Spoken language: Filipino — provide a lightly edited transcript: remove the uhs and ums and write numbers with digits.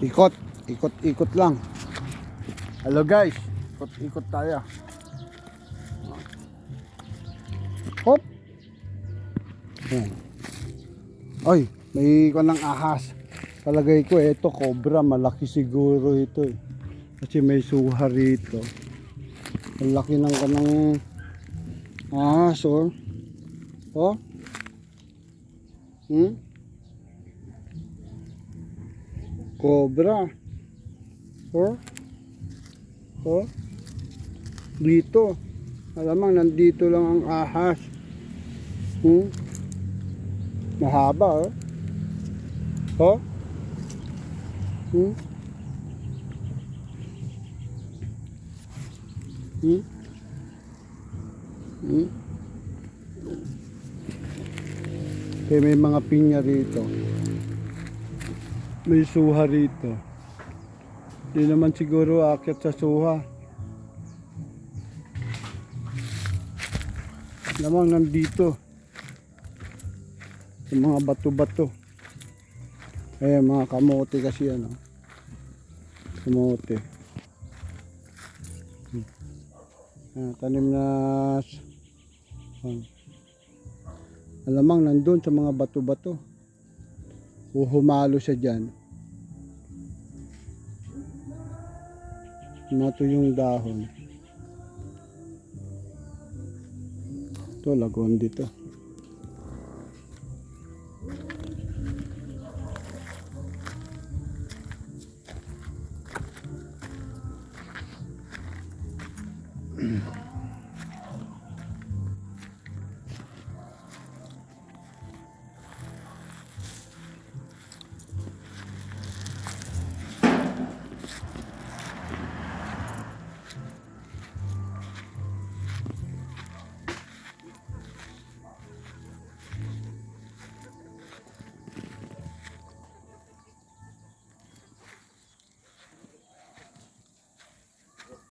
Ikot, ikot lang. Hello guys, ikot tayo. Hop. Ayan. Ay, may ikot ng ahas. Palagay ko ito cobra, malaki siguro ito eh. Kasi may suha rito. Ang laki ng kanang ahas oh. Oh. Cobra. Oh. Oh. Dito. Alamang nandito lang ang ahas. Mahaba oh. Oh. Kaya may mga pinya rito. May suha rito. Hindi naman siguro aakyat sa suha. Lamang nandito. Sa mga bato-bato. Ayan mga kamote kasi ano. Kamote. Tanim na alamang nandun sa mga bato-bato. Humalo siya dyan. Mato yung dahon. Ito lagon dito.